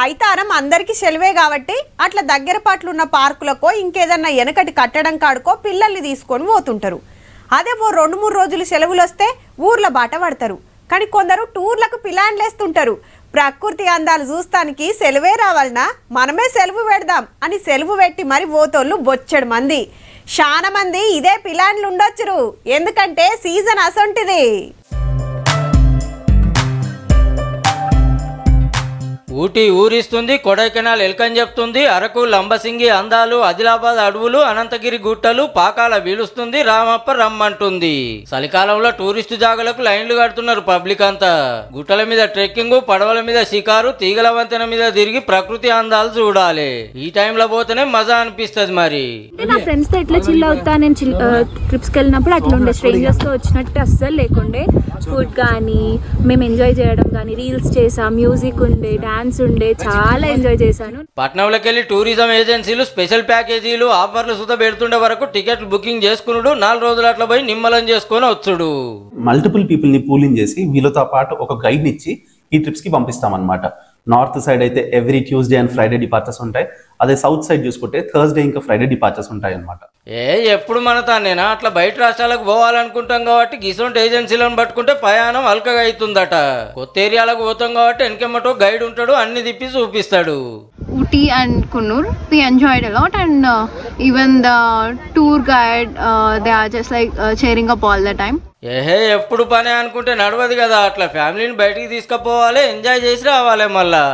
అయితారం అందరికీ సెలవే కాబట్టి అట్లా దగ్గర పట్లున్న పార్కులకో ఇంకేదన్నా వెనకటి కట్టడం కాడుకో పిల్లల్ని తీసుకొని పోతుంటారు. అదే ఓ 2-3 రోజులు సెలవులు వస్తే ఊర్ల బాట పడతారు. కానీ కొందరు టూర్లకు ప్లాన్లు వేస్తుంటారు. ప్రకృతి అందాలు చూస్తానికి సెలవే రావాలనా, మనమే సెలవు పెడదాం అని సెలవు పెట్టి మరి పోతోళ్ళు బొచ్చడు మంది. చాలా మంది ఇదే ప్లాన్లు ఉండొచ్చురు, ఎందుకంటే సీజన్ అసొంటిది. ఊటీ ఊరిస్తుంది, కొడైకెనాల్ ఎల్కని చెప్తుంది, అరకు లంబసింగి అందాలు, ఆదిలాబాద్ అడవులు, అనంతగిరి గుట్టలు పాకాల వీలుస్తుంది, రామప్ప రమ్మంటుంది. చలికాలంలో టూరిస్టు జాగలకు లైన్లు కడుతున్నారు పబ్లిక్ అంతా. గుట్టల మీద ట్రెక్కింగ్, పడవల మీద షికారు, తీగల వంతెన మీద తిరిగి ప్రకృతి అందాలు చూడాలి. ఈ టైంలో పోతేనే మజా అనిపిస్తుంది. మరి నా ఫ్రెండ్స్ తో ఎట్లా చిల్ అవుతా, నేను ట్రిప్స్ కి వెళ్ళినప్పుడు అట్లా ఉండే, స్ట్రేంజర్స్ తో వచ్చినట్టు అస్సలు లేకుండే. ఫుడ్ కానీ మేము ఎంజాయ్ చేయడం కానీ, రీల్స్ చేసాం, మ్యూజిక్ ఉండే, డాన్స్ ఉండే, చాలా ఎంజాయ్ చేశాను. పట్నంలోకి వెళ్ళి టూరిజం ఏజెన్సీలు స్పెషల్ ప్యాకేజీలు ఆఫర్లు సుధా పెడుతుండే వరకు టికెట్లు బుకింగ్ చేసుకున్నాడు. 4 రోజులు అట్లా పోయి నిమ్మలం చేసుకొని వచ్చుడు. మల్టిపుల్ పీపుల్ ని పూలింగ్ చేసి వీళ్ళతో పాటు ఒక గైడ్ ఇచ్చి ఈ ట్రిప్స్ కి పంపిస్తాం అనమాట. నార్త్ సైడ్ అయితే every Tuesday and Friday departures ఉంటాయి. అదే సౌత్ సైడ్ చూసుకుంటే థర్స్డే ఇంకా ఫ్రైడే డిపార్చర్స్ ఉంటాయి అనమాట. ఎప్పుడు మన తానేనా అట్లా బయట రాష్ట్రాలకు పోవాలనుకుంటాం కాబట్టి గిసొంటి ఏజెన్సీలను పట్టుకుంటే ప్రయాణం అల్కగా అవుతుందట. కొత్త ఏరియాలకు పోతాం కాబట్టి వెనకెమ్మటో గైడ్ ఉంటాడు, అన్ని తిప్పి చూపిస్తాడు. Ooty and Kannur, we enjoyed a lot, and even the tour guide, they are just like cheering up all the time. ఎప్పుడు పని అనుకుంటే నడవదు కదా, అట్లా ఫ్యామిలీని బయటికి తీసుకుపోవాలి, ఎంజాయ్ చేసి రావాలి మళ్ళా.